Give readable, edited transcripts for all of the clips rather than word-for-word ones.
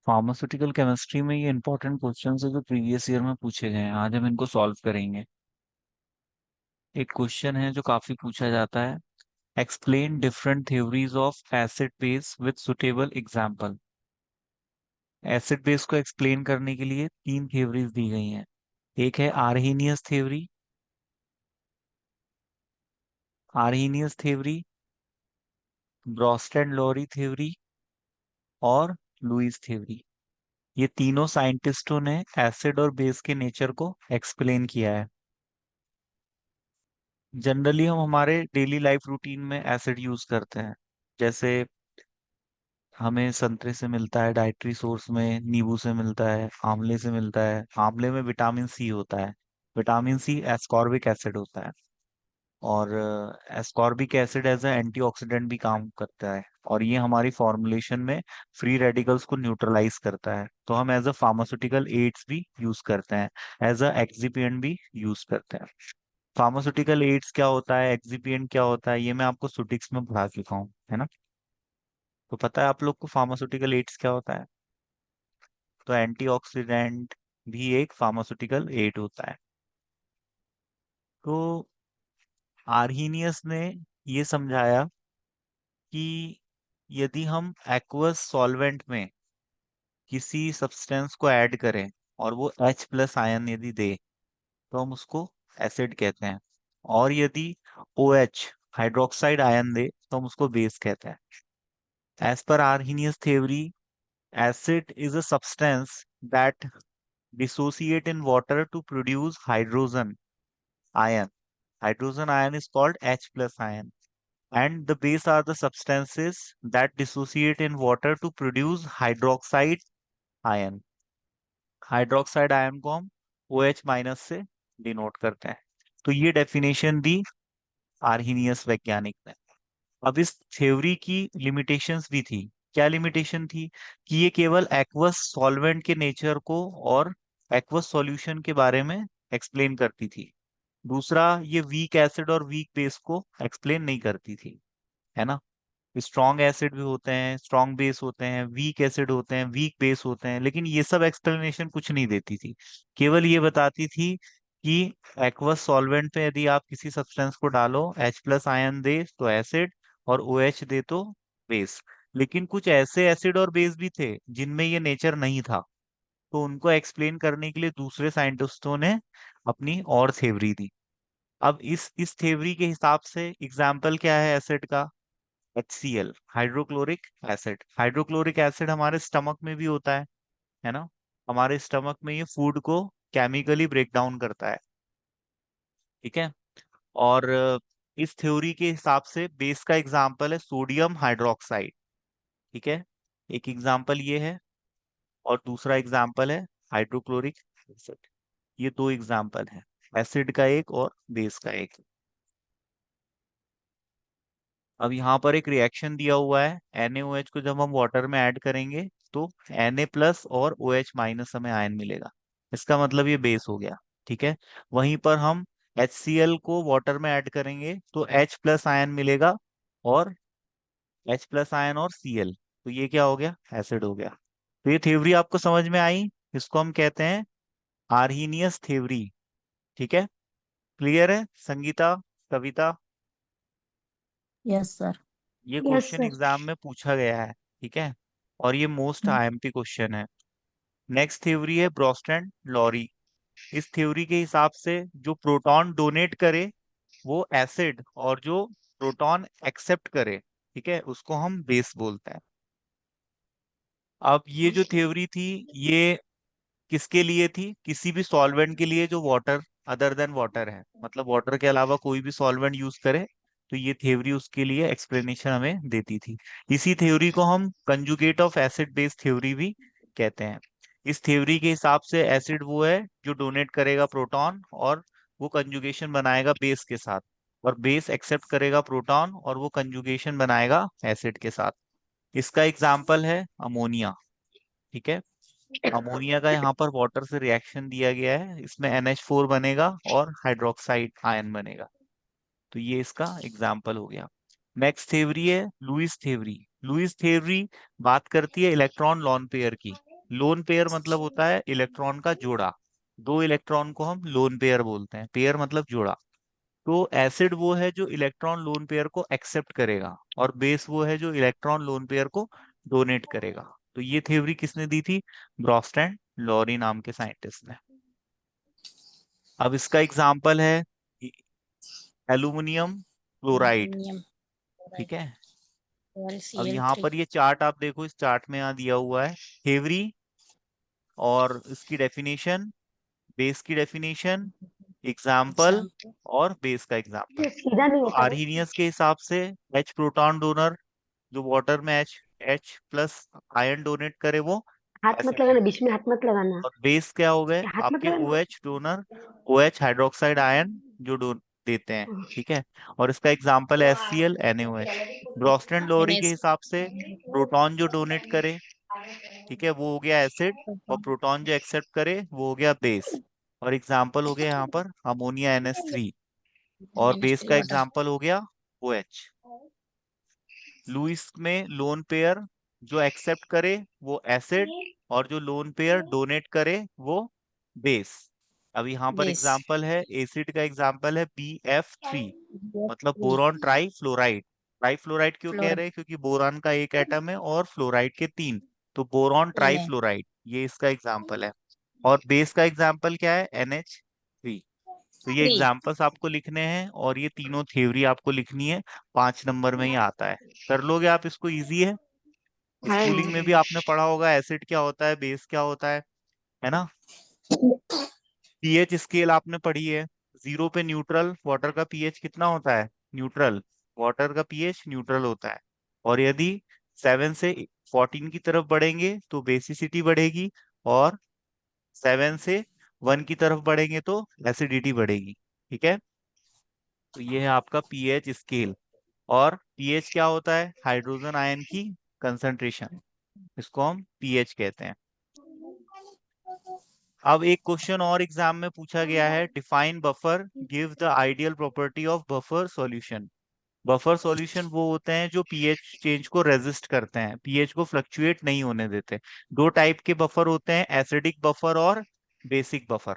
Pharmaceutical chemistry में ये important questions है जो प्रीवियस ईयर में पूछे गए हैं। आज हम इनको सॉल्व करेंगे। एक क्वेश्चन है जो काफी पूछा जाता है। Explain different theories of acid base with suitable example. Acid base को एक्सप्लेन करने के लिए तीन थ्योरीज दी गई हैं। एक है Arrhenius theory, Bronsted Lowry theory और लुईस थ्योरी। ये तीनों साइंटिस्टों ने एसिड और बेस के नेचर को एक्सप्लेन किया है। जनरली हम हमारे डेली लाइफ रूटीन में एसिड यूज करते हैं। जैसे हमें संतरे से मिलता है डाइटरी सोर्स में, नींबू से मिलता है, आंवले से मिलता है। आंवले में विटामिन सी होता है। विटामिन सी एस्कॉर्बिक एसिड होता है। और ascorbic acid as a antioxidant भी काम करता है। और ये हमारी फॉर्मुलेशन में फ्री रेडिकल्स को न्यूट्रलाइज करता है। तो हम एज अ फार्मास्यूटिकल एड्स भी यूज करते हैं, एज अ एक्सिपिएंट भी यूज करते हैं। फार्मास्यूटिकल एड्स क्या होता है, एक्सिपिएंट क्या होता है, ये मैं आपको सुटिक्स में पढ़ा चुका हूँ, है ना। तो पता है आप लोग को फार्मास्यूटिकल एड्स क्या होता है। तो एंटीऑक्सीडेंट भी एक फार्मास्यूटिकल एड होता है। तो आर्हीनियस ने ये समझाया कि यदि हम एक्वस सॉल्वेंट में किसी सब्सटेंस को ऐड करें और वो H प्लस आयन यदि दे तो हम उसको एसिड कहते हैं। और यदि OH हाइड्रोक्साइड आयन दे तो हम उसको बेस कहते हैं। As per Arrhenius theory, acid is a substance that dissociate in water to produce hydrogen ion. Hydrogen ion is called H plus ion. And the base are the substances that dissociate in water to produce hydroxide ion. Hydroxide ion को हम OH minus से denote करते हैं। तो ये definition दी Arrhenius वैज्ञानिक ने। अब इस थ्योरी की लिमिटेशंस भी थी। क्या लिमिटेशन थी कि ये केवल एक्वस सॉल्वेंट के नेचर को और एक्वस सॉल्यूशन के बारे में एक्सप्लेन करती थी। दूसरा, ये वीक एसिड और वीक बेस को एक्सप्लेन नहीं करती थी, है ना। स्ट्रॉन्ग एसिड भी होते हैं, स्ट्रॉन्ग बेस होते हैं, वीक एसिड होते हैं, वीक बेस होते हैं, लेकिन ये सब एक्सप्लेनेशन कुछ नहीं देती थी। केवल ये बताती थी कि एक्वस सॉल्वेंट में यदि आप किसी सब्सटेंस को डालो, H प्लस आयन दे तो एसिड और OH दे तो बेस। लेकिन कुछ ऐसे एसिड और बेस भी थे जिनमें ये नेचर नहीं था। तो उनको एक्सप्लेन करने के लिए दूसरे साइंटिस्टों ने अपनी और थ्योरी दी। अब इस थ्योरी के हिसाब से एग्जाम्पल क्या है एसिड का। HCl, hydrochloric acid. Hydrochloric acid हमारे स्टमक में भी होता है ना। हमारे स्टमक में ये फूड को केमिकली ब्रेक डाउन करता है, ठीक है। और इस थ्योरी के हिसाब से बेस का एग्जाम्पल है सोडियम हाइड्रोक्साइड, ठीक है। एक एग्जाम्पल ये है और दूसरा एग्जाम्पल है हाइड्रोक्लोरिक एसिड। ये दो एग्जाम्पल है, एसिड का एक और बेस का एक। अब यहाँ पर एक रिएक्शन दिया हुआ है, NaOH को जब हम वाटर में ऐड करेंगे तो Na प्लस और OH माइनस हमें आयन मिलेगा। इसका मतलब ये बेस हो गया, ठीक है। वहीं पर हम HCl को वाटर में ऐड करेंगे तो H प्लस आयन मिलेगा और H प्लस आयन और Cl, तो ये क्या हो गया, एसिड हो गया। तो ये थ्योरी आपको समझ में आई। इसको हम कहते हैं आर्हीनियस थ्योरी, ठीक है। क्लियर है संगीता, कविता। Yes sir. ये यस क्वेश्चन सर। एग्जाम में पूछा गया है, ठीक है। और ये मोस्ट IMP क्वेश्चन है। नेक्स्ट थ्योरी है ब्रोस्टेड लॉरी। इस थ्योरी के हिसाब से जो प्रोटॉन डोनेट करे वो एसिड, और जो प्रोटॉन एक्सेप्ट करे, ठीक है, उसको हम बेस बोलते हैं। अब ये जो थ्योरी थी ये किसके लिए थी, किसी भी सॉल्वेंट के लिए जो वाटर अदर देन वाटर है, मतलब वाटर के अलावा कोई भी सॉल्वेंट यूज करे तो ये थ्योरी उसके लिए एक्सप्लेनेशन हमें देती थी। इसी थ्योरी को हम conjugate of acid base theory भी कहते हैं। इस थ्योरी के हिसाब से एसिड वो है जो डोनेट करेगा प्रोटॉन और वो कंजुगेशन बनाएगा बेस के साथ, और बेस एक्सेप्ट करेगा प्रोटॉन और वो कंजुगेशन बनाएगा एसिड के साथ। इसका एग्जाम्पल है अमोनिया, ठीक है। अमोनिया का यहाँ पर वाटर से रिएक्शन दिया गया है, इसमें NH4 बनेगा और हाइड्रोक्साइड आयन बनेगा। तो ये इसका एग्जाम्पल हो गया। नेक्स्ट थ्योरी है लुईस थ्योरी। लुईस थ्योरी बात करती है इलेक्ट्रॉन लॉन पेयर की। लोन पेयर मतलब होता है इलेक्ट्रॉन का जोड़ा। दो इलेक्ट्रॉन को हम लोन पेयर बोलते हैं, पेयर मतलब जोड़ा। तो एसिड वो है जो इलेक्ट्रॉन लोन पेयर को एक्सेप्ट करेगा, और बेस वो है जो इलेक्ट्रॉन लोन पेयर को डोनेट करेगा। तो ये थ्योरी किसने दी थी? ब्रॉस्ट एंड लॉरी नाम के साइंटिस्ट ने। अब इसका एग्जाम्पल है एल्यूमिनियम क्लोराइड। एल्यूमिनियम ठीक क्लोराइड है। अब यहाँ LCl3। पर ये चार्ट आप देखो, इस चार्ट में यहाँ दिया हुआ है थ्योरी और इसकी डेफिनेशन, बेस की डेफिनेशन, एग्जाम्पल एग्जाम्पल। और बेस का एग्जाम्पल। ये सीधा नहीं तो होता है। आर्हीनियस के हिसाब से एच प्रोटॉन डोनर, जो वाटर में H H plus ion donate करे वो हाथ मत एसिड है। लगाना, बीच में हाथ मत लगाना। और बेस क्या हो गए हाथ मत आपके ओ लगाना। H donor, O H hydroxide ion जो देते हैं। ठीक है। और इसका एग्जाम्पल है S C L N O H. Bronsted Lowry के NH। हिसाब से प्रोटॉन जो डोनेट करे, ठीक है, वो हो गया एसिड। और प्रोटॉन जो एक्सेप्ट करे वो हो गया बेस। और एग्जाम्पल हो गया यहाँ पर अमोनिया NH3। और बेस NH3 का वाटर। एग्जाम्पल हो गया ओ एच। लुईस में लोन पेयर जो एक्सेप्ट करे वो एसिड, और जो लोन पेयर डोनेट करे वो बेस। अब यहाँ पर बेस। एग्जाम्पल है एसिड का, एग्जाम्पल है BF3, मतलब boron try fluoride. Try fluoride क्यों कह रहे फ्लोराइड। हैं? क्योंकि बोरान का एक एटम है और फ्लोराइड के तीन, तो बोरॉन ट्राई 11। फ्लोराइड ये इसका एग्जाम्पल है। और बेस का एग्जाम्पल क्या है? NH3। तो ये 3। एग्जाम्पल्स आपको लिखने हैं और ये तीनों थ्योरी आपको लिखनी है। 5 नंबर में ही आता है। कर लोगे आप इसको? इजी है। हाँ। स्कूलिंग में भी आपने पढ़ा होगा एसिड क्या होता है, बेस क्या होता है ना। पीएच स्केल आपने पढ़ी है। 0 पे न्यूट्रल वाटर का पीएच कितना होता है? न्यूट्रल। वाटर का पीएच न्यूट्रल होता है। और यदि 7 से 14 की तरफ बढ़ेंगे तो बेसिसिटी बढ़ेगी, और 7 से 1 की तरफ बढ़ेंगे तो एसिडिटी बढ़ेगी। ठीक है। तो ये है आपका पीएच स्केल। और पीएच क्या होता है? हाइड्रोजन आयन की कंसंट्रेशन, इसको हम पीएच कहते हैं। अब एक क्वेश्चन और एग्जाम में पूछा गया है, define buffer, give the ideal property of buffer solution. Buffer solution वो होते हैं जो पीएच चेंज को रेजिस्ट करते हैं, पीएच को फ्लक्चुएट नहीं होने देते। दो टाइप के बफर होते हैं, एसिडिक बफर और बेसिक बफर।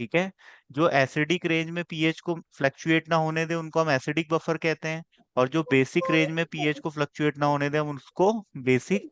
ठीक है। जो एसिडिक रेंज में पीएच को फ्लक्चुएट ना होने दे उनको हम एसिडिक बफर कहते हैं, और जो बेसिक रेंज में पीएच को फ्लक्चुएट ना होने दे हम उसको बेसिक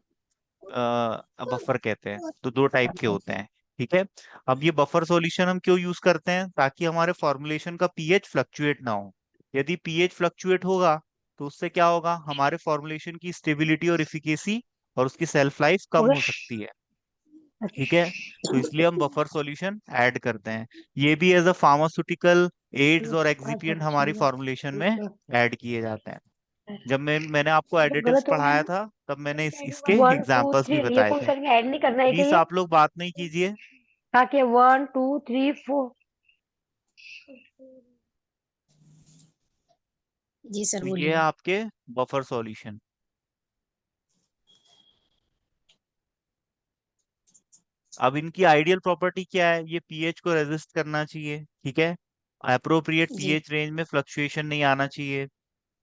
बफर कहते हैं। तो दो टाइप के होते हैं। ठीक है। अब ये बफर सॉल्यूशन हम क्यों यूज करते हैं? ताकि हमारे फॉर्मुलेशन का पीएच फ्लक्चुएट ना हो। यदि पीएच फ्लक्चुएट होगा तो उससे क्या होगा? हमारे फॉर्मुलेशन की स्टेबिलिटी और इफिकेसी और उसकी सेल्फ लाइफ हो कम गया। हो सकती है। ठीक है। तो अच्छा। इसलिए हम बफर सॉल्यूशन ऐड करते हैं। ये भी एज अ फार्मास्यूटिकल एड्स और अच्छा, एक्सिपिएंट हमारी फॉर्मुलेशन में अच्छा। ऐड किए जाते हैं। जब मैंने आपको जब एडिटिव्स गलत हो गया पढ़ाया ना। था तब मैंने इसके 1 2 3 एग्जांपल्स भी ये बताए कौन थे। सा ऐड नहीं करना है क्या प्लीज ये? आप लोग बात नहीं कीजिए। ताकि 1 2 3 4। जी सर तो ये है बोलिए। आपके बफर सॉल्यूशन। अब इनकी आइडियल प्रॉपर्टी क्या है? ये पीएच को रेजिस्ट करना चाहिए। ठीक है। अप्रोप्रिएट जी। पीएच रेंज में फ्लक्चुएशन नहीं आना चाहिए।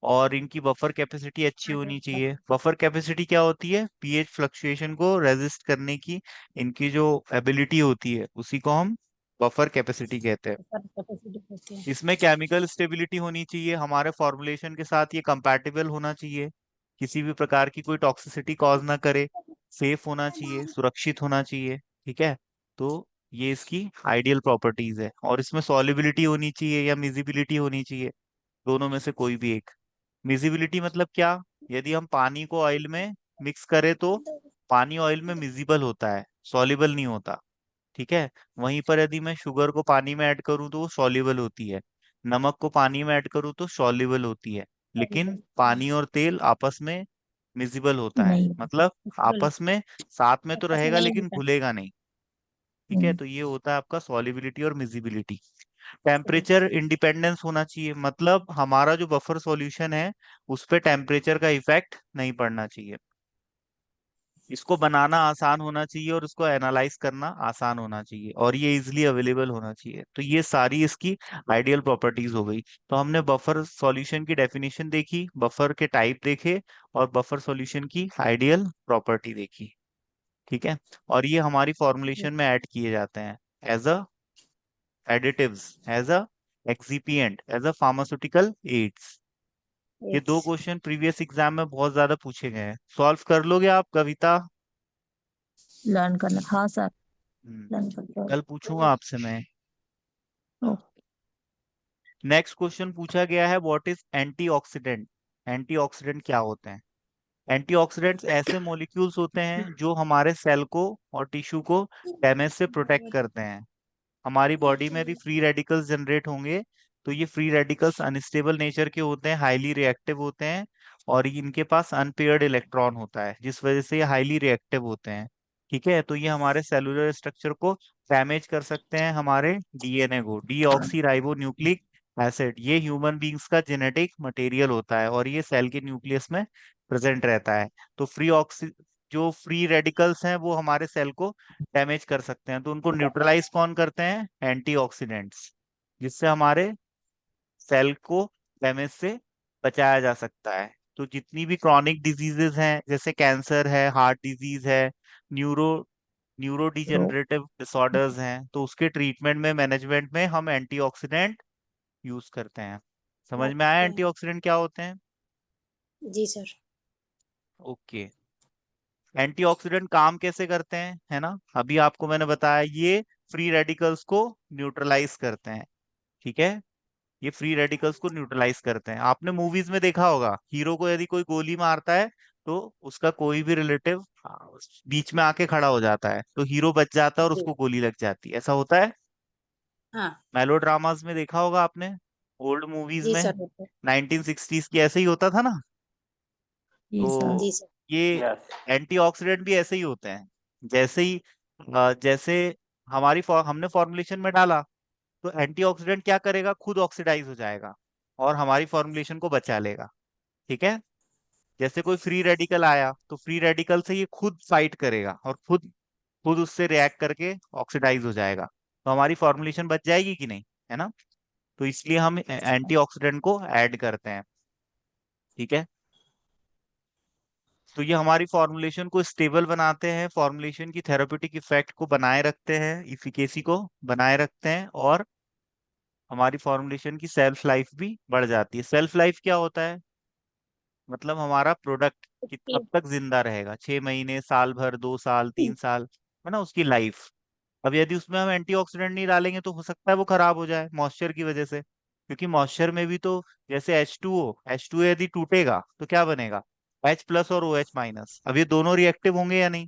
और इनकी बफर कैपेसिटी अच्छी होनी चाहिए। बफर कैपेसिटी क्या होती है? पीएच फ्लक्चुएशन को रेजिस्ट करने की इनकी जो एबिलिटी होती है उसी को हम बफर कैपेसिटी कहते हैं। कैपेसिटी होती है। इसमें केमिकल स्टेबिलिटी होनी चाहिए, हमारे फॉर्मुलेशन के साथ ये कंपैटिबल होना चाहिए, किसी भी प्रकार की कोई टॉक्सिसिटी कॉज ना करे, सेफ होना चाहिए, सुरक्षित होना चाहिए। ठीक है। तो ये इसकी आइडियल प्रॉपर्टीज है। और इसमें सॉल्युबिलिटी होनी चाहिए या मिजिबिलिटी होनी चाहिए, दोनों में से कोई भी एक। मिजिबिलिटी मतलब क्या? यदि हम पानी को ऑयल में मिक्स करें तो पानी ऑयल में मिजिबल होता है, सॉल्युबल नहीं होता। ठीक है। वहीं पर यदि मैं शुगर को पानी में ऐड करूं तो वो सॉल्युबल होती है, नमक को पानी में ऐड करूं तो सॉल्युबल होती है। लेकिन पानी और तेल आपस में मिजिबल होता है, नहीं। मतलब बिल्कुल। आपस में साथ में तो आपस में रहेगा नहीं लेकिन होता। घुलेगा नहीं। ठीक है। हम्म। तो ये होता है आपका सॉल्युबिलिटी और मिजिबिलिटी। टेम्परेचर इंडिपेंडेंस होना चाहिए, मतलब हमारा जो बफर सॉल्यूशन है उस पे टेम्परेचर का इफेक्ट नहीं पड़ना चाहिए। इसको बनाना आसान होना चाहिए और इसको एनालाइज करना आसान होना चाहिए, और ये इजिली अवेलेबल होना चाहिए। तो ये सारी इसकी आइडियल प्रॉपर्टीज हो गई। तो हमने बफर सॉल्यूशन की डेफिनेशन देखी, बफर के टाइप देखे, और बफर सॉल्यूशन की आइडियल प्रॉपर्टी देखी। ठीक है, और ये हमारी फॉर्मुलेशन में ऐड किए जाते हैं as a additives, as a excipient, as a pharmaceutical aids. ये यस। दो क्वेश्चन प्रीवियस एग्जाम में बहुत ज्यादा पूछे गए हैं, सॉल्व कर लोगे आप कविता? लर्न करना, हाँ सर। हम्म, लर्न करते कल पूछूंगा हो। आपसे मैं। ओके। नेक्स्ट क्वेश्चन पूछा गया है, व्हाट इज एंटीऑक्सीडेंट? एंटीऑक्सीडेंट क्या होते हैं? एंटीऑक्सीडेंट्स ऐसे मॉलिक्यूल्स होते हैं जो हमारे सेल को और टिश्यू को डैमेज से प्रोटेक्ट करते हैं। हमारी बॉडी में यदि फ्री रेडिकल्स जनरेट होंगे तो ये फ्री रेडिकल्स अनस्टेबल नेचर के होते हैं, हाईली रिएक्टिव होते हैं, और इनके पास अनपेयर्ड इलेक्ट्रॉन होता है, जिस वजह से ये हाईली रिएक्टिव होते हैं। ठीक है, तो ये हमारे सेलुलर स्ट्रक्चर को डैमेज कर सकते हैं, हमारे डीएनए को। डीऑक्सी राइबो न्यूक्लिक एसिड ये ह्यूमन बींग्स का जेनेटिक मटेरियल होता है और ये सेल के न्यूक्लियस में प्रेजेंट रहता है। तो जो फ्री रेडिकल्स हैं वो हमारे सेल को डैमेज कर सकते हैं, तो उनको न्यूट्रलाइज कौन करते हैं? एंटीऑक्सीडेंट्स, जिससे हमारे सेल को डैमेज से बचाया जा सकता है। तो जितनी भी क्रॉनिक डिजीजेस हैं, जैसे कैंसर है, हार्ट डिजीज है, न्यूरो न्यूरो डिजेनरेटिव डिसऑर्डर्स हैं, तो उसके ट्रीटमेंट में, मैनेजमेंट में हम एंटीऑक्सीडेंट यूज करते हैं। समझ में आया ओके। एंटीऑक्सीडेंट क्या होते हैं? जी सर। ओके। एंटीऑक्सीडेंट काम कैसे करते हैं, है ना, अभी आपको मैंने बताया, ये फ्री रेडिकल्स को न्यूट्रलाइज करते हैं। ठीक है, ये फ्री रेडिकल्स को न्यूट्रलाइज करते हैं। आपने मूवीज में देखा होगा, हीरो को यदि कोई गोली मारता है तो उसका कोई भी रिलेटिव बीच में आके खड़ा हो जाता है, तो हीरो बच जाता है और जी। उसको गोली लग जाती है, ऐसा होता है। हाँ। मेलोड्रामास में देखा होगा आपने, ओल्ड मूवीज जी में, सर, होते। 1960s की, ऐसे ही होता था ना। जी सर। जी तो सर। ये एंटीऑक्सीडेंट भी ऐसे ही होते हैं। जैसे ही जैसे हमने फॉर्मुलेशन में डाला, तो एंटीऑक्सीडेंट क्या करेगा, खुद ऑक्सीडाइज हो जाएगा और हमारी फॉर्मुलेशन को बचा लेगा। ठीक है, जैसे कोई फ्री रेडिकल आया तो फ्री रेडिकल से ये खुद फाइट करेगा और खुद खुद उससे रिएक्ट करके ऑक्सीडाइज हो जाएगा, तो हमारी फॉर्मुलेशन बच जाएगी कि नहीं, है ना। तो इसलिए हम एंटीऑक्सीडेंट को ऐड करते हैं। ठीक है, तो ये हमारी फॉर्मुलेशन को स्टेबल बनाते हैं, फॉर्मुलेशन की थेरापेटिक इफेक्ट को बनाए रखते हैं, इफिकेसी को बनाए रखते हैं, और हमारी फॉर्मुलेशन की सेल्फ लाइफ भी बढ़ जाती है। सेल्फ लाइफ क्या होता है? मतलब हमारा प्रोडक्ट ओके। कब तक जिंदा रहेगा, 6 महीने, साल भर, 2 साल, 3 साल, है ना, उसकी लाइफ। अब यदि उसमें हम एंटीऑक्सीडेंट नहीं डालेंगे तो हो सकता है वो खराब हो जाए मॉइस्चर की वजह से, क्योंकि मॉइस्चर में भी तो, जैसे H2O यदि टूटेगा तो क्या बनेगा? H+ और OH-। अब ये दोनों रिएक्टिव होंगे या नहीं,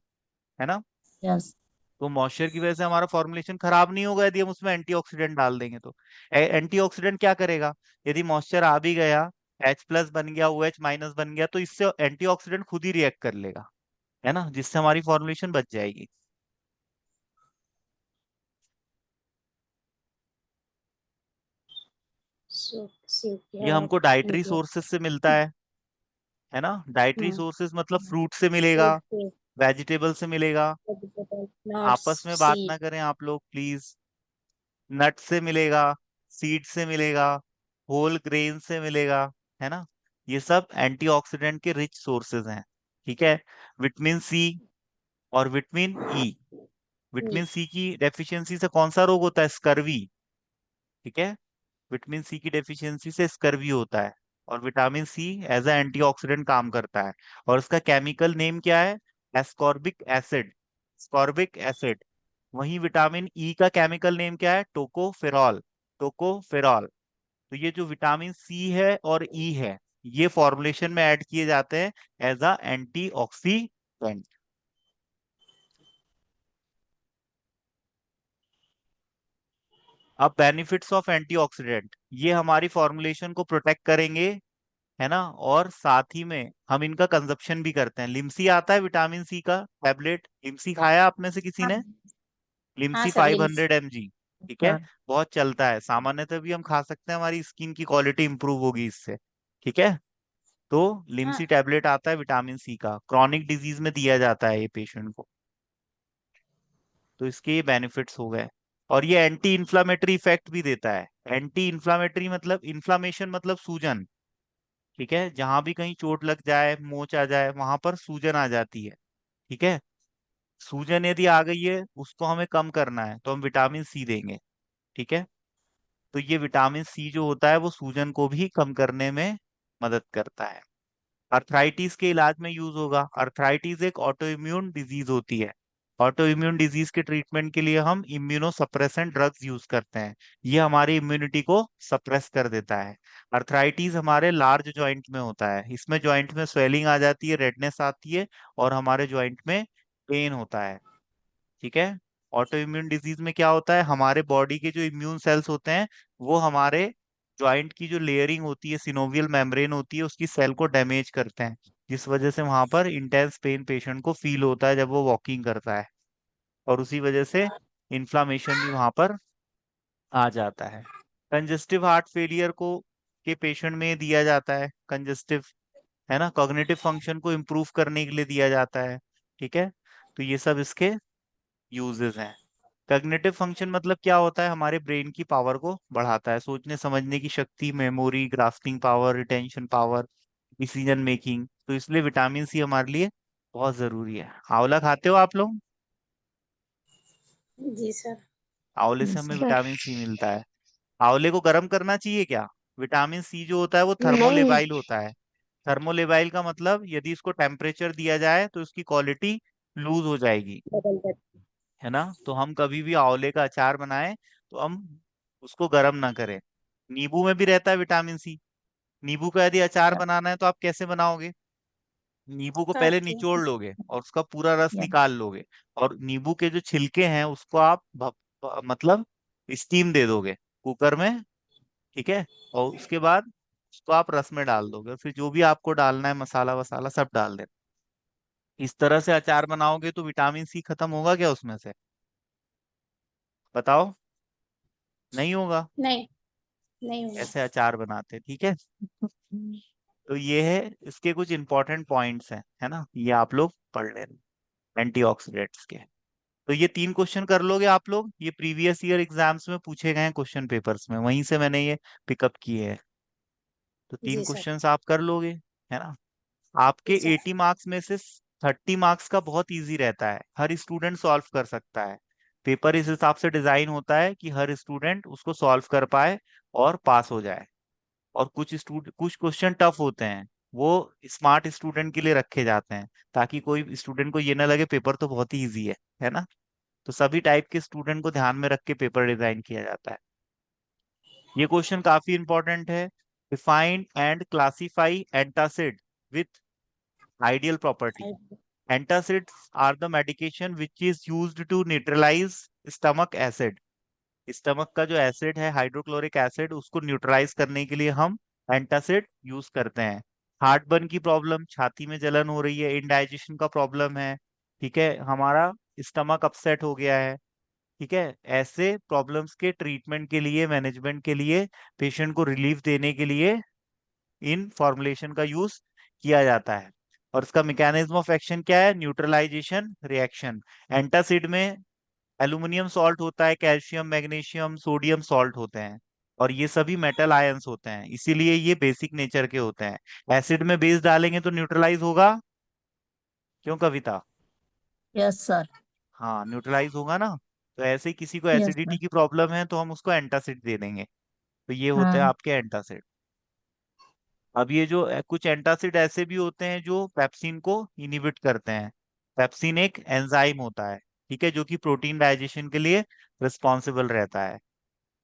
है ना। यस। तो मॉइस्चर की वजह से हमारा फॉर्मुलेशन खराब नहीं होगा यदि हम उसमें एंटीऑक्सीडेंट डाल देंगे तो। एंटीऑक्सीडेंट क्या करेगा, यदि मॉइस्चर आ भी गया, H+ बन गया, OH- बन गया, तो इससे एंटीऑक्सीडेंट खुद ही रिएक्ट कर लेगा, है ना, जिससे हमारी फॉर्मुलेशन बच जाएगी। सो सी ये क्या? हमको डाइटरी एंटी। सोर्सेज से मिलता है ना। डाइटरी हम्म। सोर्सेज मतलब फ्रूट से मिलेगा, ओके। वेजिटेबल से मिलेगा। वेजिटेबल, नट्स, आपस में बात सी। ना करें आप लोग प्लीज। नट से मिलेगा, सीड से मिलेगा, होल ग्रेन से मिलेगा, है ना। ये सब एंटीऑक्सीडेंट के रिच सोर्सेज हैं। ठीक है, विटामिन सी और विटामिन ई। विटामिन सी की डेफिशिएंसी से कौन सा रोग होता है? स्कर्वी। ठीक है, विटामिन सी की डेफिशिएंसी से स्कर्वी होता है, और vitamin C as a antioxidant काम करता है। और उसका केमिकल नेम क्या है? Ascorbic acid. Ascorbic acid. वहीं विटामिन ई का केमिकल नेम क्या है? टोकोफेरॉल। टोकोफेरॉल। तो ये जो विटामिन सी है और ई है, ये फॉर्मुलेशन में ऐड किए जाते हैं एज अ एंटीऑक्सीडेंट। अब बेनिफिट्स ऑफ एंटीऑक्सीडेंट, ये हमारी फॉर्मुलेशन को प्रोटेक्ट करेंगे, है ना, और साथ ही में हम इनका कंजप्शन भी करते हैं। लिम्सी आता है विटामिन सी का टैबलेट, लिम्सी खाया आप में से किसी हाँ। ने? हाँ लिम्सी सर, लिम्स। 500 mg। ठीक है, सर। बहुत चलता है, सामान्यतः भी हम खा सकते हैं, हमारी स्किन की क्वालिटी इंप्रूव होगी इससे। ठीक है, तो हाँ। लिम्सी टैबलेट आता है विटामिन सी का, क्रॉनिक डिजीज में दिया जाता है ये पेशेंट को। तो इसके ये बेनिफिट्स हो गए। और ये एंटी इन्फ्लामेटरी इफेक्ट भी देता है। एंटी इन्फ्लामेटरी मतलब, इन्फ्लामेशन मतलब सूजन। ठीक है, जहां भी कहीं चोट लग जाए, मोच आ जाए, वहां पर सूजन आ जाती है। ठीक है, सूजन यदि आ गई है, उसको हमें कम करना है, तो हम विटामिन सी देंगे। ठीक है। तो ये विटामिन सी जो होता है वो सूजन को भी कम करने में मदद करता है। अर्थराइटिस के इलाज में यूज होगा। अर्थराइटिस एक ऑटो इम्यून डिजीज होती है। ऑटो इम्यून डिजीज के ट्रीटमेंट के लिए हम इम्यूनो सप्रेसेंट ड्रग्स यूज करते हैं। ये हमारी इम्यूनिटी को सप्रेस कर देता है। अर्थराइटिस हमारे लार्ज जॉइंट में होता है। इसमें जॉइंट में स्वेलिंग आ जाती है, रेडनेस आती है, और हमारे जॉइंट में पेन होता है। ठीक है। ऑटो इम्यून डिजीज में क्या होता है, हमारे बॉडी के जो इम्यून सेल्स होते हैं वो हमारे जॉइंट की जो लेयरिंग होती है, सिनोवियल मेम्ब्रेन होती है, उसकी सेल को डैमेज करते हैं, जिस वजह से वहां पर इंटेंस पेन पेशेंट को फील होता है जब वो वॉकिंग करता है। और उसी वजह से इन्फ्लामेशन भी वहां पर आ जाता है। कंजेस्टिव हार्ट फेलियर को के पेशेंट में दिया जाता है कंजेस्टिव, है ना, कॉग्निटिव फंक्शन को इम्प्रूव करने के लिए दिया जाता है। ठीक है। तो ये सब इसके यूजेस हैं। कॉग्निटिव फंक्शन मतलब क्या होता है, हमारे ब्रेन की पावर को बढ़ाता है, सोचने समझने की शक्ति, memory, grasping power, retention power, decision making. तो इसलिए विटामिन सी हमारे लिए बहुत जरूरी है। आंवला खाते हो आप लोग? जी सर। आंवले से यस हमें सर। विटामिन सी मिलता है। आंवले को गर्म करना चाहिए क्या? विटामिन सी जो होता है वो नहीं। थर्मोलेबाइल होता है। थर्मोलेबाइल का मतलब यदि इसको टेम्परेचर दिया जाए तो इसकी क्वालिटी लूज हो जाएगी, बदल जाती है ना। तो हम कभी भी आंवले का अचार बनाएं तो हम उसको गर्म ना करें। नींबू में भी रहता है विटामिन सी। नींबू का यदि अचार यस। बनाना है तो आप कैसे बनाओगे? नींबू को काट पहले के। निचोड़ लोगे और उसका पूरा रस यस। निकाल लोगे, और नींबू के जो छिलके हैं उसको आप मतलब स्टीम दे दोगे कुकर में। ठीक है। और उसके बाद उसको आप रस में डाल दोगे, और फिर जो भी आपको डालना है, मसाला वसाला सब डाल देना। इस तरह से अचार बनाओगे तो विटामिन सी खत्म होगा क्या उसमें से? बताओ। नहीं होगा। नहीं, नहीं हुआ। ऐसे अचार बनाते हैं, ठीक है। तो ये है, इसके कुछ इंपॉर्टेंट पॉइंट्स हैं, है ना, ये आप लोग पढ़ लेना एंटीऑक्सीडेंट्स के। तो ये 3 क्वेश्चन कर लोगे आप लोग, ये प्रीवियस ईयर एग्जाम्स में पूछे गए हैं क्वेश्चन पेपर्स में, वहीं से मैंने ये पिकअप किए हैं। तो तीन जी सर। क्वेश्चंस आप कर लोगे, है ना। आपके जी सर। 80 मार्क्स में से 30 मार्क्स का बहुत इजी रहता है, हर स्टूडेंट सॉल्व कर सकता है। पेपर इस हिसाब से डिजाइन होता है कि हर स्टूडेंट उसको सॉल्व कर पाए और पास हो जाए। और कुछ क्वेश्चन टफ होते हैं, वो स्मार्ट स्टूडेंट के लिए रखे जाते हैं, ताकि कोई स्टूडेंट को ये ना लगे पेपर तो बहुत ही इजी है ना। तो सभी टाइप के स्टूडेंट को ध्यान में रख के पेपर डिजाइन किया जाता है। ये क्वेश्चन काफी इंपॉर्टेंट है। Defined and classify antacid with ideal property. Antacids are the medication which is used to neutralize stomach acid. Stomach का जो एसिड है, हाइड्रोक्लोरिक एसिड, उसको न्यूट्रलाइज करने के लिए हम एंटासिड यूज करते हैं। हार्ट बर्न की प्रॉब्लम, छाती में जलन हो रही है, इंडाइजेशन का प्रॉब्लम है, ठीक है, हमारा स्टमक अपसेट हो गया है, ठीक है, ऐसे प्रॉब्लम्स के ट्रीटमेंट के लिए, मैनेजमेंट के लिए, पेशेंट को रिलीफ देने के लिए इन फॉर्मुलेशन का यूज किया जाता है। और इसका मैकेनिज्म ऑफ एक्शन क्या है? Neutralisation reaction. एंटासिड में एल्यूमिनियम सॉल्ट होता है, कैल्शियम, मैग्नीशियम, सोडियम सॉल्ट होते हैं, और ये सभी मेटल आयंस होते हैं, इसीलिए ये बेसिक नेचर के होते हैं। एसिड में बेस डालेंगे तो न्यूट्रलाइज होगा, क्यों कविता? Yes sir. हाँ, न्यूट्रलाइज होगा ना। तो ऐसे ही किसी को यस एसिडिटी सर। की प्रॉब्लम है तो हम उसको एंटासिड दे देंगे। तो ये होते हैं हाँ। आपके एंटासिड। अब ये जो कुछ एंटासिड ऐसे भी होते हैं जो पेप्सिन को इनिबिट करते हैं। पेप्सिन एक एंजाइम होता है, ठीक है, जो कि प्रोटीन डाइजेशन के लिए रिस्पॉन्सिबल रहता है,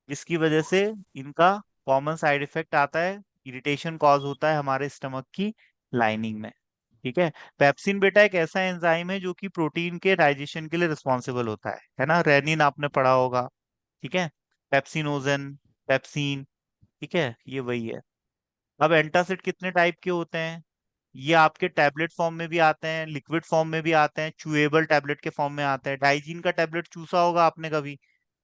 जिसकी वजह से इनका कॉमन साइड इफेक्ट आता है, इरिटेशन कॉज होता है हमारे स्टमक की लाइनिंग में। ठीक है। पेप्सिन बेटा एक ऐसा एंजाइम है जो कि प्रोटीन के डाइजेशन के लिए रिस्पॉन्सिबल होता है ना, रेनिन आपने पढ़ा होगा। ठीक है। पेप्सिनोजन, पेप्सिन, ठीक है, ये वही है। अब एंटासिड कितने टाइप के होते हैं? ये आपके टैबलेट फॉर्म में भी आते हैं, लिक्विड फॉर्म में भी आते हैं, चूएबल टैबलेट के फॉर्म में आते हैं। डाइजीन का टैबलेट चूसा होगा आपने कभी,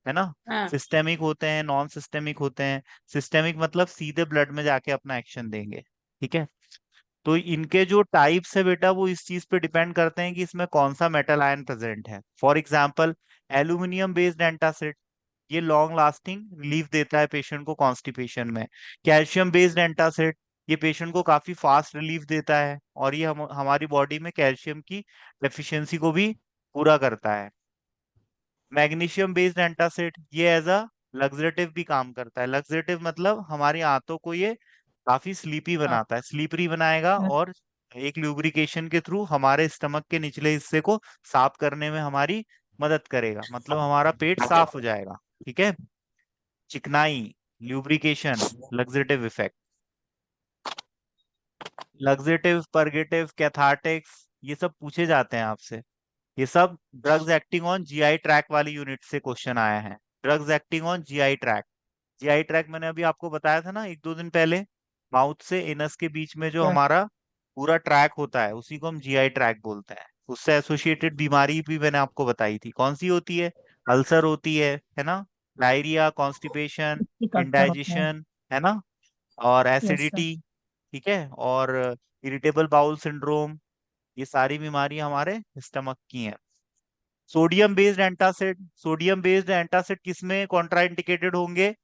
है ना। हाँ। सिस्टेमिक होते हैं, नॉन सिस्टेमिक होते हैं। सिस्टेमिक मतलब सीधे ब्लड में जाके अपना एक्शन देंगे। ठीक है। तो इनके जो टाइप्स है बेटा वो इस चीज पे डिपेंड करते हैं कि इसमें कौन सा मेटल आयन प्रेजेंट है। For example, aluminium based antacid, ये लॉन्ग लास्टिंग रिलीफ देता है पेशेंट को कॉन्स्टिपेशन में। कैल्शियम बेस्ड एंटासिड, ये पेशेंट को काफी फास्ट रिलीफ देता है, और ये हमारी बॉडी में कैल्शियम की डेफिशिएंसी को भी पूरा करता है। मैग्नीशियम बेस्ड एंटासिड ये एज अ लग्जरेटिव भी काम करता है। लग्जरेटिव मतलब हमारी आंतों को ये काफी स्लीपी हाँ, बनाता है, स्लीपरी बनाएगा, हाँ, और एक ल्यूब्रिकेशन के थ्रू हमारे स्टमक के निचले हिस्से को साफ करने में हमारी मदद करेगा, मतलब हमारा पेट साफ हो जाएगा। ठीक है। चिकनाई, lubrication, laxative effect. Laxative, purgative, cathartics, ये सब पूछे जाते हैं आपसे। ये सब drugs acting on GI tract वाली यूनिट से क्वेश्चन आया है। Drugs acting on GI tract. GI tract मैंने अभी आपको बताया था ना एक दो दिन पहले, माउथ से एनस के बीच में जो यस, हमारा पूरा ट्रैक होता है उसी को हम जीआई ट्रैक बोलते हैं। उससे एसोसिएटेड बीमारी भी मैंने आपको बताई थी, कौन सी होती है? अल्सर होती है ना, डायरिया, कॉन्स्टिपेशन, इसकी कल्चर होता है। इंडाइजेशन, है ना, और यस सर। एसिडिटी। ठीक है। और इरिटेबल बाउल सिंड्रोम, ये सारी बीमारी हमारे स्टमक की हैं। Sodium based antacid, sodium based antacid किसमें कॉन्ट्राइंडिकेटेड होंगे?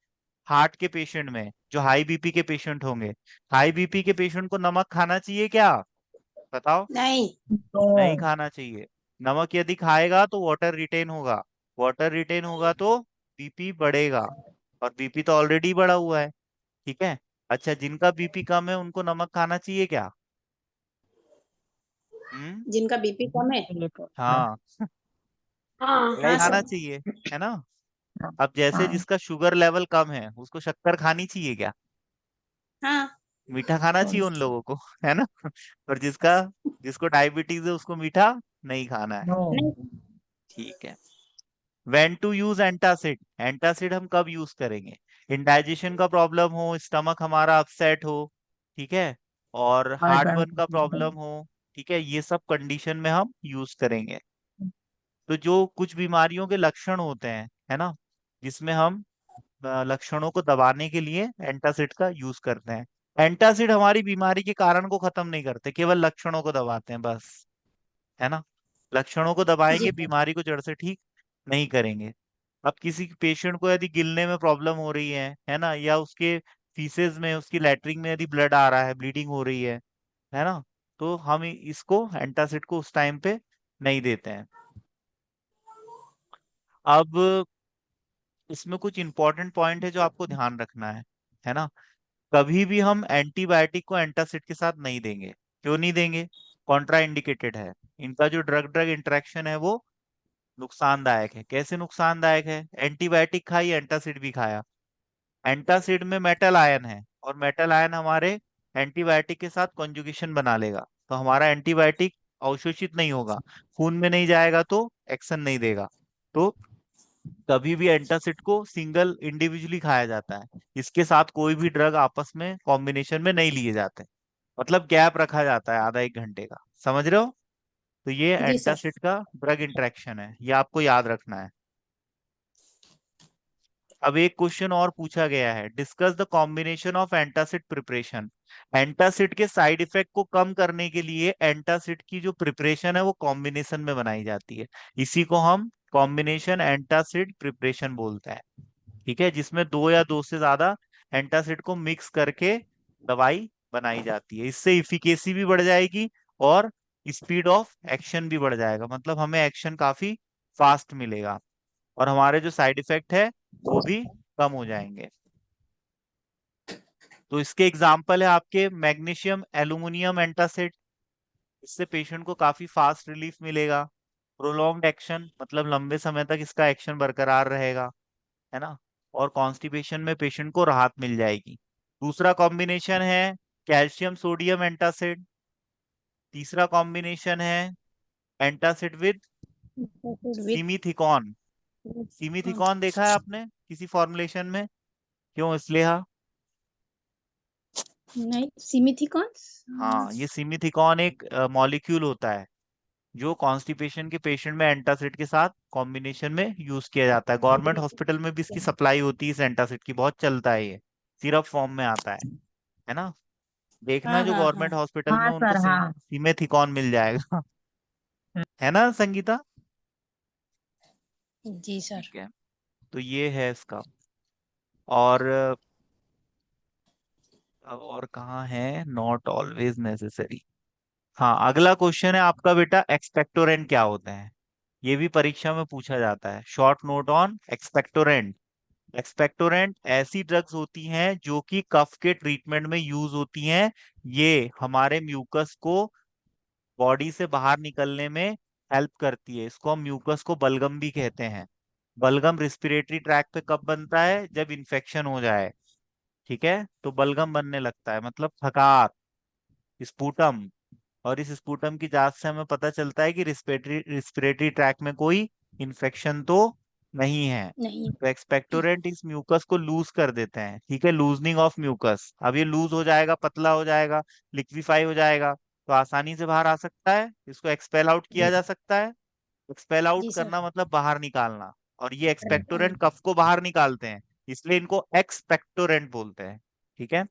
हार्ट के पेशेंट में, जो हाई बीपी के पेशेंट होंगे। हाई बीपी के पेशेंट को नमक खाना चाहिए क्या? बताओ। नहीं। तो नहीं खाना चाहिए। नमक यदि खाएगा तो वाटर रिटेन होगा, वाटर रिटेन होगा तो बीपी बढ़ेगा, और बीपी तो ऑलरेडी बढ़ा हुआ है। ठीक है। अच्छा, जिनका बीपी कम है उनको नमक खाना चाहिए क्या? हम्म। जिनका बीपी कम है। ये तो हाँ, हाँ, हाँ नहीं हाँ खाना सर। चाहिए, है ना। हाँ, अब जैसे हाँ, जिसका शुगर लेवल कम है उसको शक्कर खानी चाहिए क्या? हाँ। मीठा खाना चाहिए थोड़ी उन लोगों को, है ना। और जिसको डायबिटीज है उसको मीठा नहीं खाना है। नो। नहीं। ठीक है। When to use antacid, antacid हम कब यूज करेंगे? इंडाइजेशन का प्रॉब्लम हो, स्टमक हमारा अपसेट हो, ठीक है, और हार्ट हार्ट बर्न का बर्न। प्रॉब्लम हो, ठीक है, ये सब कंडीशन में हम यूज करेंगे। तो जो कुछ बीमारियों के लक्षण होते हैं, है ना, जिसमें हम लक्षणों को दबाने के लिए एंटासिड का यूज करते हैं। एंटासिड हमारी बीमारी के कारण को खत्म नहीं करते, केवल लक्षणों को दबाते हैं बस, है ना। लक्षणों को जी दबाएंगे, सर। बीमारी को जड़ से ठीक नहीं करेंगे। अब किसी पेशेंट को यदि गिलने में प्रॉब्लम हो रही है ना, या उसके फीसेस में, उसकी लैट्रिन में यदि ब्लड आ रहा है, ब्लीडिंग हो रही है ना, तो हम इसको एंटासिड को उस टाइम पे नहीं देते हैं। अब इसमें कुछ इंपॉर्टेंट पॉइंट है जो आपको ध्यान रखना है ना। कभी भी हम एंटीबायोटिक को एंटासिड के साथ नहीं देंगे। क्यों नहीं देंगे? कॉन्ट्रा इंडिकेटेड है। इनका जो ड्रग ड्रग इंटरेक्शन है वो नुकसानदायक है। कैसे नुकसानदायक है? एंटीबायोटिक खाई, एंटासिड भी खाया, एंटासिड में मेटल आयन है, और मेटल आयन हमारे एंटीबायोटिक के साथ कॉन्जुगेशन बना लेगा, तो हमारा एंटीबायोटिक अवशोषित नहीं होगा, खून में नहीं जाएगा तो एक्शन नहीं देगा। तो कभी भी एंटासिड को सिंगल इंडिविजुअली खाया जाता है, इसके साथ कोई भी ड्रग आपस में कॉम्बिनेशन में नहीं लिए जाते, मतलब गैप रखा जाता है आधा एक घंटे का। समझ रहे हो? तो ये जी सर। एंटासिड का ड्रग इंटरेक्शन है, ये आपको याद रखना है। अब एक क्वेश्चन और पूछा गया है, discuss the combination of antacid preparation. Antacid के साइड इफेक्ट को कम करने के लिए एंटासिड की जो प्रिपरेशन है वो कॉम्बिनेशन में बनाई जाती है, इसी को हम कॉम्बिनेशन एंटासिड प्रिपरेशन बोलते हैं। ठीक है, जिसमें दो या दो से ज्यादा एंटासिड को मिक्स करके दवाई बनाई जाती है। इससे इफिकेसी भी बढ़ जाएगी, और स्पीड ऑफ एक्शन भी बढ़ जाएगा, मतलब हमें एक्शन काफी फास्ट मिलेगा, और हमारे जो साइड इफेक्ट है वो भी कम हो जाएंगे। तो इसके एग्जाम्पल है आपके मैग्नीशियम एल्यूमिनियम एंटासिड, इससे पेशेंट को काफी फास्ट रिलीफ मिलेगा। प्रोलॉन्ग्ड एक्शन, मतलब लंबे समय तक इसका एक्शन बरकरार रहेगा, है ना, और कॉन्स्टिपेशन में पेशेंट को राहत मिल जाएगी। दूसरा कॉम्बिनेशन है कैल्शियम सोडियम एंटासिड। तीसरा कॉम्बिनेशन है एंटासिड विद विथ। सिमिथिकॉन। सिमिथिकॉन देखा है आपने किसी फॉर्मुलेशन में? क्यों, इसलिए हाँ। नहीं, सीमित ही कौन। हाँ, ये सिमिथिकॉन एक मॉलिक्यूल होता है जो कॉन्स्टिपेशन के पेशेंट में एंटासिड के साथ कॉम्बिनेशन में यूज किया जाता है। गवर्नमेंट हॉस्पिटल में भी इसकी सप्लाई होती है, इस एंटासिड की बहुत चलता है, ये सिरप फॉर्म में आता है ना। देखना हाँ जो हाँ गवर्नमेंट हाँ। हॉस्पिटल में हाँ उनको सर, हाँ। सिमेथिकॉन मिल जाएगा। है ना संगीता? जी सर। ठीक है। तो ये है इसका। और और कहाँ है, नॉट ऑलवेज नेसेसरी। हाँ, अगला क्वेश्चन है आपका बेटा, एक्सपेक्टोरेंट क्या होते हैं? ये भी परीक्षा में पूछा जाता है। Short note on expectorant. Expectorant ऐसी ड्रग्स होती हैं जो कि कफ के ट्रीटमेंट में यूज होती हैं। ये हमारे म्यूकस को बॉडी से बाहर निकलने में हेल्प करती है। इसको हम म्यूकस को बलगम भी कहते हैं। बलगम रिस्पिरेटरी ट्रैक पे कब बनता है? जब इन्फेक्शन हो जाए। ठीक है, तो बलगम बनने लगता है, मतलब थकार, स्पूटम। और इस स्पूटम की जांच से हमें पता चलता है कि रिस्पिरेटरी रिस्पिरेटरी ट्रैक में कोई इन्फेक्शन तो नहीं है। नहीं। तो एक्सपेक्टोरेंट इस म्यूकस को लूज कर देते हैं। ठीक है, लूजनिंग ऑफ म्यूकस। अब ये लूज हो जाएगा, पतला हो जाएगा, लिक्विफाई हो जाएगा, तो आसानी से बाहर आ सकता है। इसको एक्सपेल आउट किया जा सकता है। एक्सपेल आउट जी सर। करना मतलब बाहर निकालना। और ये हाँ, एक्सपेक्टोरेंट कफ को बाहर निकालते हैं, इसलिए इनको एक्सपेक्टोरेंट बोलते हैं। ठीक है।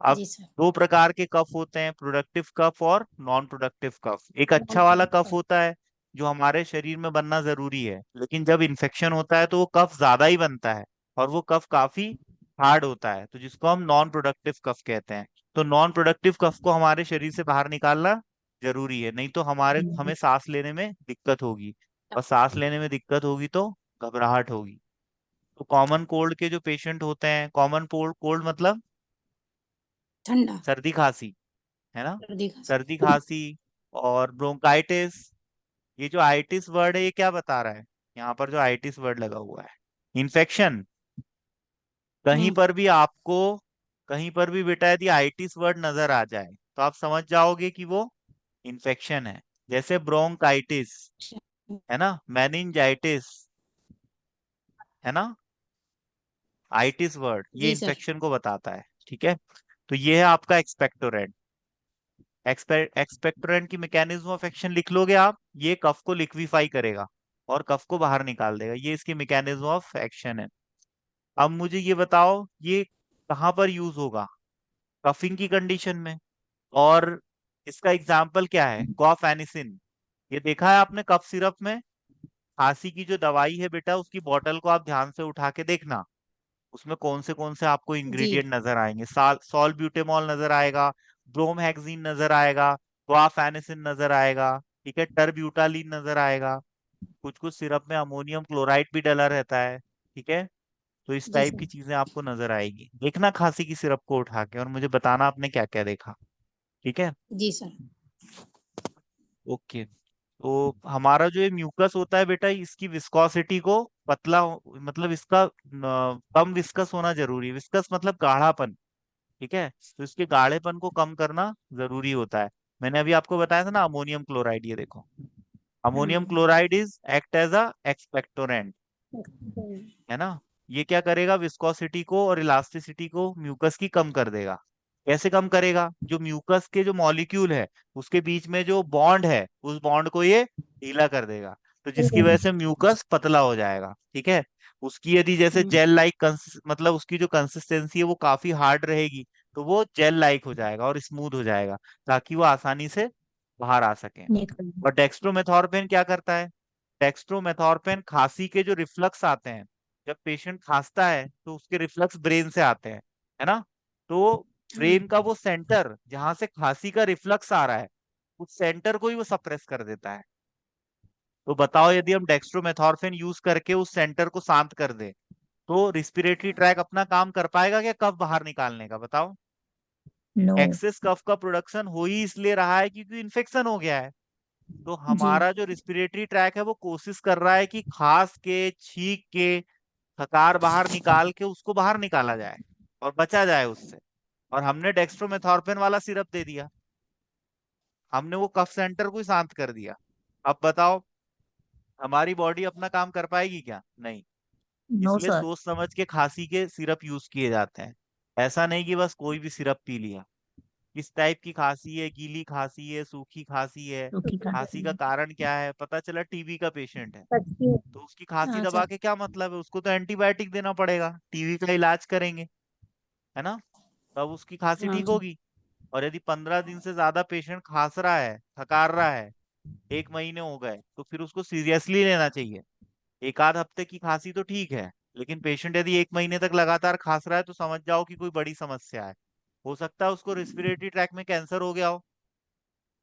अब जी सर। दो प्रकार के कफ होते हैं, प्रोडक्टिव कफ और नॉन प्रोडक्टिव कफ। एक नॉन अच्छा वाला कफ प्रोडक्टिव। होता है जो हमारे शरीर में बनना जरूरी है, लेकिन जब इन्फेक्शन होता है तो वो कफ ज्यादा ही बनता है, और वो कफ काफी हार्ड होता है, तो जिसको हम नॉन प्रोडक्टिव कफ कहते हैं। तो नॉन प्रोडक्टिव कफ को हमारे शरीर से बाहर निकालना जरूरी है, नहीं तो हमें सांस लेने में दिक्कत होगी। और सांस लेने में दिक्कत होगी तो घबराहट होगी। तो कॉमन कोल्ड के जो पेशेंट होते हैं, कॉमन कोल्ड कोल्ड मतलब ठंडा। सर्दी खांसी, है ना? सर्दी खांसी। सर्दी खांसी और ब्रोंकाइटिस। ये जो आइटिस वर्ड है ये क्या बता रहा है? यहाँ पर जो आइटिस वर्ड लगा हुआ है, इन्फेक्शन। कहीं हम्म। पर भी आपको, कहीं पर भी बेटा यदि आइटिस वर्ड नजर आ जाए तो आप समझ जाओगे कि वो इन्फेक्शन है। जैसे ब्रोंकाइटिस, है ना, मेनिंजाइटिस, है ना, आइटिस वर्ड ये जी सर। इन्फेक्शन को बताता है। ठीक है, तो ये है आपका एक्सपेक्टोरेंट। एक्सपेक्टोरेंट की मैकेनिज्म ऑफ एक्शन लिख लोगे आप, ये कफ को लिक्विफाई करेगा और कफ को बाहर निकाल देगा। ये इसकी मैकेनिज्म ऑफ एक्शन है। अब मुझे ये बताओ, ये कहाँ पर यूज होगा? कफिंग की कंडीशन में। और इसका एग्जाम्पल क्या है? क्वाफेनिसिन। ये देखा है आपने कफ सिरप में? खांसी की जो दवाई है बेटा, उसकी बोतल को आप ध्यान से उठा के देखना, उसमें कौन से आपको जी। इंग्रेडिएंट नजर आएंगे। सॉल्ब्यूटेमॉल नजर आएगा, ब्रोमहेक्सिन नजर आएगा, क्वाफेनिसिन नजर आएगा, ठीक है, टरब्यूटालिन नजर आएगा। कुछ कुछ सिरप में अमोनियम क्लोराइड भी डला रहता है। ठीक है, तो इस जी टाइप सर। की चीजें आपको नजर आएगी। देखना खांसी की सिरप को उठा के और मुझे बताना आपने क्या क्या देखा। ठीक है। जी सर। ओके। तो हमारा जो ये म्यूकस होता है बेटा, इसकी विस्कोसिटी को मतलब इसका कम विस्कस होना जरूरी है। विस्कस मतलब गाढ़ापन। ठीक है, तो इसके गाढ़ेपन को कम करना जरूरी होता है। मैंने अभी आपको बताया था ना अमोनियम क्लोराइड, ये देखो, अमोनियम हाँ। Chloride is act as a expectorant, है ना। ये क्या करेगा? विस्कोसिटी को और इलास्टिसिटी को म्यूकस की कम कर देगा। कैसे कम करेगा? जो म्यूकस के जो मॉलिक्यूल है उसके बीच में जो बॉन्ड है, उस बॉन्ड को ये ढीला कर देगा, तो जिसकी वजह से म्यूकस पतला हो जाएगा। ठीक है, उसकी यदि जैसे जेल लाइक मतलब उसकी जो कंसिस्टेंसी है वो काफी हार्ड रहेगी, तो वो जेल लाइक हो जाएगा और स्मूथ हो जाएगा, ताकि वो आसानी से बाहर आ सके। निकल। और डेक्स्ट्रोमेथोर्पेन क्या करता है? डेक्स्ट्रोमेथोर्पेन खांसी के जो रिफ्लक्स आते हैं, जब पेशेंट खांसता है तो उसके रिफ्लक्स ब्रेन से आते हैं, है ना। तो ब्रेन का वो सेंटर जहां से खांसी का रिफ्लक्स आ रहा है, उस सेंटर को ही वो सप्रेस कर देता है। तो बताओ, यदि हम डेक्स्ट्रोमेथोर्पेन यूज करके उस सेंटर को शांत कर दें, तो रिस्पिरेटरी ट्रैक अपना काम कर पाएगा क्या कफ बाहर निकालने का? बताओ। नो। एक्सेस कफ का प्रोडक्शन हो ही इसलिए रहा है क्योंकि इन्फेक्शन हो गया है। तो जी। हमारा जो रिस्पिरेटरी ट्रैक है वो कोशिश कर रहा है कि खांस के, छींक के, खकार बाहर निकाल के उसको बाहर निकाला जाए और बचा जाए उससे। और हमने डेक्स्ट्रोमेथोर्पेन वाला सिरप दे दिया, हमने वो कफ सेंटर को ही शांत कर दिया। अब बताओ, हमारी बॉडी अपना काम कर पाएगी क्या? नहीं। नो इसलिए सर। सोच समझ के खांसी के सिरप यूज किए जाते हैं। ऐसा नहीं कि बस कोई भी सिरप पी लिया। किस टाइप की खांसी है? गीली खांसी है, सूखी खांसी है? सूखी खांसी का खांसी। कारण क्या है? पता चला टीबी का पेशेंट है, तो उसकी खांसी हाँ दबा सर। के क्या मतलब है? उसको तो एंटीबायोटिक देना पड़ेगा, टीबी का इलाज करेंगे, है ना, तब उसकी खांसी हाँ ठीक सर। होगी। और यदि 15 दिन से ज्यादा पेशेंट खांस रहा है, थकार रहा है, 1 महीने हो गए, तो फिर उसको सीरियसली लेना चाहिए। एक आध हफ्ते की खांसी तो ठीक है, लेकिन पेशेंट यदि 1 महीने तक लगातार खांस रहा है तो समझ जाओ कि कोई बड़ी समस्या है। हो सकता है उसको रिस्पिरेटरी ट्रैक में कैंसर हो गया हो।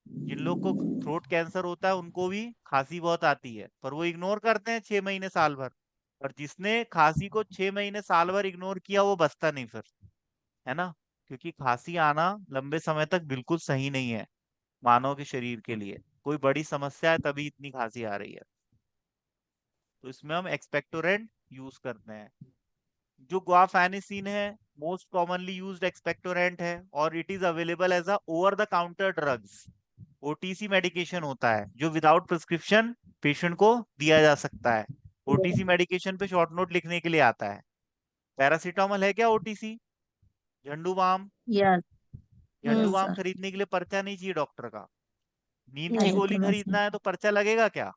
जिन लोग को थ्रोट कैंसर होता है उनको भी खांसी बहुत आती है, पर वो इग्नोर करते हैं 6 महीने साल भर। और जिसने खांसी को 6 महीने साल भर इग्नोर किया वो बचता नहीं फिर, है ना। क्योंकि खांसी आना लंबे समय तक बिल्कुल सही नहीं है मानव के शरीर के लिए। कोई बड़ी समस्या है तभी इतनी खांसी आ रही है। तो इसमें हम एक्सपेक्टोरेंट यूज करते हैं। जो गुआफेनिसिन है मोस्ट कॉमनली यूज्ड एक्सपेक्टोरेंट है, और it is available as a over the counter drugs. OTC medication होता है जो विदाउट प्रिस्क्रिप्शन पेशेंट को दिया जा सकता है। ओटीसी मेडिकेशन पे शॉर्ट नोट लिखने के लिए आता है। पैरासीटामोल है क्या OTC? Zandu balm. Yes. Zandu हम्म। Yes, balm sir. खरीदने के लिए पर्चा नहीं चाहिए डॉक्टर का। नींद की नहीं। गोली बिल्कुल वैसे। खरीदना है तो पर्चा लगेगा क्या? हाँ,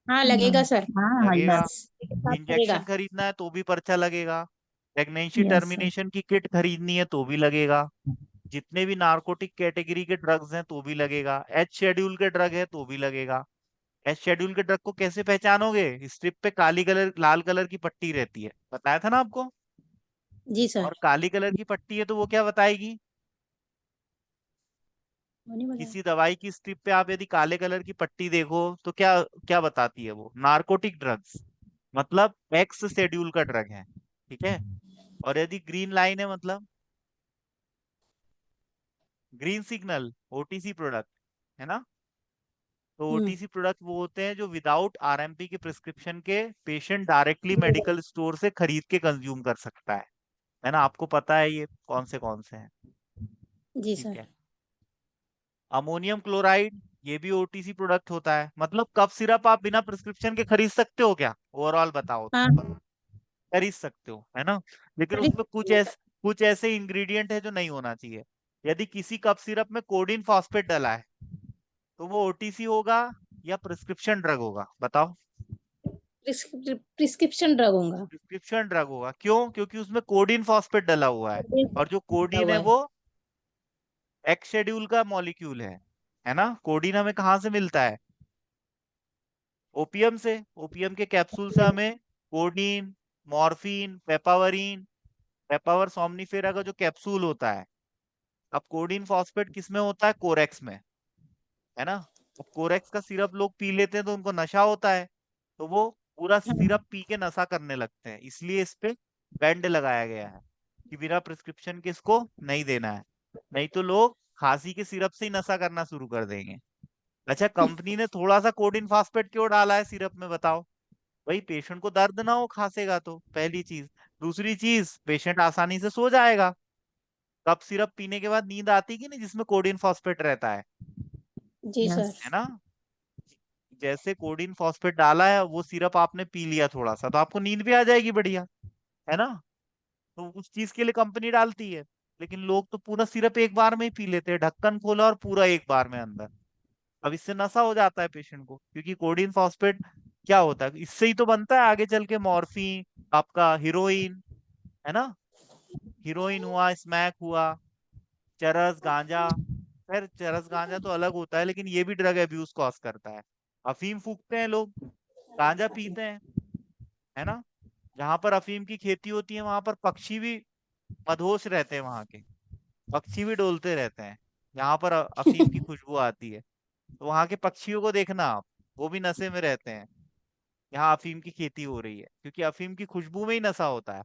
हाँ लगेगा सर। हाँ लगेगा। yes. एक साथ इंजेक्शन पड़ेगा। खरीदना है तो भी पर्चा लगेगा। Pregnancy Yes, sir. टर्मिनेशन की किट खरीदनी है तो भी लगेगा। जितने भी नार्कोटिक कैटेगरी के ड्रग्स हैं तो भी लगेगा। एच शेड्यूल के ड्रग है तो भी लगेगा। एच शेड्यूल के ड्रग को कैसे पहचानोगे? स्ट्रिप पे काली कलर लाल कलर की पट्टी रहती है, बताया था ना आपको। जी और सर। काली कलर की पट्टी है तो वो क्या बताएगी? वो नहीं बताया। किसी दवाई की स्ट्रिप पे आप यदि काले कलर की पट्टी देखो तो क्या क्या बताती है वो? नार्कोटिक ड्रग्स, मतलब एक्स शेड्यूल का ड्रग है, ठीक है। और यदि ग्रीन लाइन है मतलब ग्रीन सिग्नल, ओटीसी प्रोडक्ट, है ना। तो हम्म। ओटीसी प्रोडक्ट वो होते हैं जो विदाउट आरएमपी के प्रिस्क्रिप्शन के पेशेंट डायरेक्टली मेडिकल स्टोर से खरीद के कंज्यूम कर सकता है ना। आपको पता है ये कौन से हैं। जी ठीक सर। है। अमोनियम क्लोराइड ये भी ओटीसी प्रोडक्ट होता है। मतलब कफ सिरप आप बिना प्रिस्क्रिप्शन के खरीद सकते हो क्या? ओवरऑल बताओ तो। हाँ, खरीद सकते हो, है ना। लेकिन खरीद उसमें सकते हैं सर। कुछ ऐसे इंग्रेडिएंट है जो नहीं होना चाहिए। यदि किसी कफ सिरप में कोडिन फॉस्फेट डला है तो वो ओटीसी होगा या प्रिस्क्रिप्शन ड्रग होगा, बताओ। प्रिस्क्रिप्शन ड्रग होगा। प्रिस्क्रिप्शन ड्रग होगा, क्यों? क्योंकि उसमें कोडिन फॉस्फेट डला हुआ है। और जो डला कोडिन हुआ है है। वो एक्स शेड्यूल का मॉलिक्यूल है ना। कोडिन हमें कहाँ से मिलता है? ओपीएम से। ओपीएम के कैप्सूल से हमें कोडीन, मॉर्फिन, पेपावरिन, पेपावर सोमनिफेरा का जो कैप्सूल होता है। अब कोडिन फॉस्फेट किस में होता है? कोरेक्स में, है ना। अब कोरेक्स का सिरप लोग पी लेते हैं तो उनको नशा होता है, तो वो पूरा हाँ, सिरप पी के नशा करने लगते हैं। इसलिए इस पे बैंड लगाया गया है कि बिना प्रिस्क्रिप्शन के इसको नहीं देना है। नहीं तो लोग खांसी के सिरप से ही नशा करना शुरू कर देंगे। अच्छा, कंपनी ने थोड़ा सा कोडिन फॉस्फेट क्यों डाला है सिरप में, बताओ। भाई पेशेंट को दर्द ना हो खांसेगा तो, पहली चीज। दूसरी चीज, पेशेंट आसानी से सो जाएगा। कफ सिरप पीने के बाद नींद आती कि नहीं जिसमें कोडिन फॉस्फेट रहता जी सर। Yes. है ना। जैसे कोडिन फॉस्फेट डाला है वो सिरप आपने पी लिया थोड़ा सा तो आपको नींद भी आ जाएगी बढ़िया, है ना। तो उस चीज के लिए कंपनी डालती है। लेकिन लोग तो पूरा सिरप एक बार में ही पी लेते हैं, ढक्कन खोला और पूरा एक बार में अंदर। अब इससे नशा हो जाता है पेशेंट को, क्योंकि कोडिन फॉस्फेट क्या होता है, इससे ही तो बनता है आगे चल के मॉर्फिन, आपका हीरोइन, है ना। हीरोइन हुआ, स्मैक हुआ, चरस, गांजा। खैर चरस गांजा तो अलग होता है, लेकिन ये भी ड्रग एब्यूज कॉज करता है। अफीम फूकते हैं लोग, गांजा पीते हैं, है ना। जहां पर अफीम की खेती होती है वहां पर पक्षी भी मदहोश रहते हैं, वहां के पक्षी भी डोलते रहते हैं। जहां पर अफीम की खुशबू आती है तो वहां के पक्षियों को देखना आप, वो भी नशे में रहते हैं। यहाँ अफीम की खेती हो रही है क्योंकि अफीम की खुशबू में ही नशा होता है।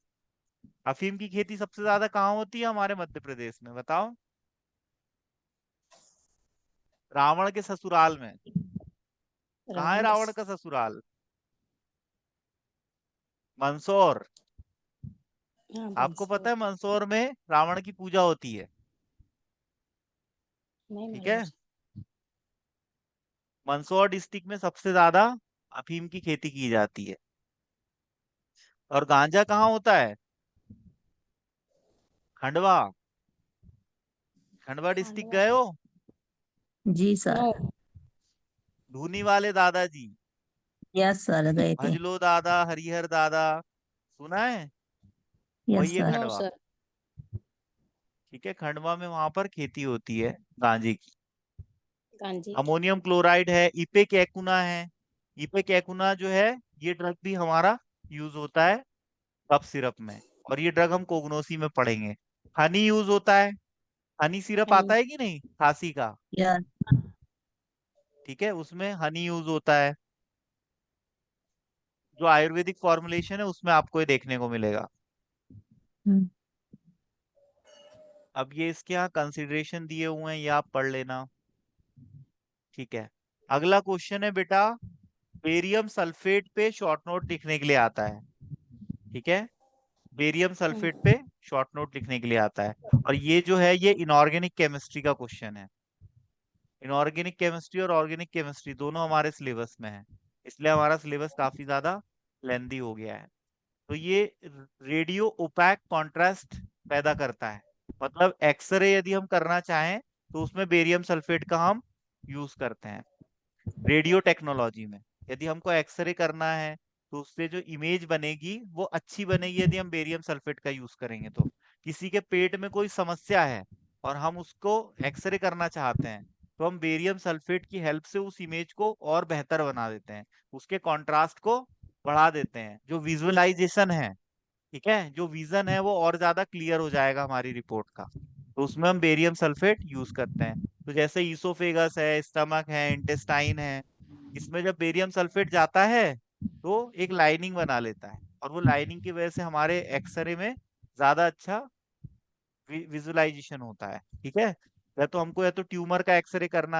अफीम की खेती सबसे ज्यादा कहाँ होती है? हमारे मध्य प्रदेश में, बताओ। रावण के ससुराल में। कहाँ है रावण रावण बस। का ससुराल? मंदसौर। हाँ, आपको पता बंसोर। है मंदसौर में रावण की पूजा होती है, नहीं ठीक मालूम है। सर। मंदसौर डिस्ट्रिक्ट में सबसे ज्यादा अफीम की खेती की जाती है। और गांजा कहाँ होता है? खंडवा। खंडवा डिस्ट्रिक्ट खांडवा। गए हो? जी नो। सर। धूनी वाले दादाजी, यस सर गए थे। भजलो दादा, हरिहर दादा, सुना है? यस वही है सर। नो खंडवा। सर। ठीक है, खंडवा में वहां पर खेती होती है गांजे की। गांजी। अमोनियम क्लोराइड है, इपेकेकुना है। इपेकेकुना जो है ये ड्रग भी हमारा यूज होता है कफ सिरप में। और ये ड्रग हम कोगनोसी में पढ़ेंगे। हनी यूज होता है। हनी सिरप हनी। आता है कि नहीं खांसी का? यस। ठीक है, उसमें हनी यूज होता है। जो आयुर्वेदिक फॉर्मुलेशन है उसमें आपको ये देखने को मिलेगा। हम्म, अब ये इसके यहाँ कंसिडरेशन दिए हुए हैं, ये आप पढ़ लेना। ठीक है, अगला क्वेश्चन है बेटा, बेरियम सल्फेट पे शॉर्ट नोट लिखने के लिए आता है। ठीक है, बेरियम सल्फेट हम्म, पे शॉर्ट नोट लिखने के लिए आता है। और ये जो है ये इनऑर्गेनिक केमिस्ट्री का क्वेश्चन है। इनऑर्गेनिक केमिस्ट्री और ऑर्गेनिक केमिस्ट्री दोनों हमारे सिलेबस में है, इसलिए हमारा सिलेबस काफी ज्यादा लेंदी हो गया है। तो ये रेडियो ओपैक कॉन्ट्रास्ट पैदा करता है। मतलब एक्सरे यदि हम करना चाहें तो उसमें बेरियम सल्फेट का हम यूज करते हैं। रेडियो टेक्नोलॉजी में यदि हमको एक्सरे करना है तो उससे जो इमेज बनेगी वो अच्छी बनेगी यदि हम बेरियम सल्फेट का यूज करेंगे। तो किसी के पेट में कोई समस्या है और हम उसको एक्सरे करना चाहते हैं, तो हम बेरियम सल्फेट की हेल्प से उस इमेज को और बेहतर बना देते हैं, उसके कॉन्ट्रास्ट को बढ़ा देते हैं, जो विजुअलाइजेशन है, ठीक है, जो विजन है वो और ज्यादा क्लियर हो जाएगा हमारी रिपोर्ट का। तो उसमें हम बेरियम सल्फेट यूज करते हैं। तो जैसे ईसोफेगस है, स्टमक है, इंटेस्टाइन है, इसमें जब बेरियम सल्फेट जाता है तो एक लाइनिंग बना लेता है, और वो लाइनिंग की वजह से हमारे एक्सरे में ज्यादा अच्छा विजुअलाइजेशन होता है। ठीक है, या तो हमको या तो ट्यूमर का एक्सरे करना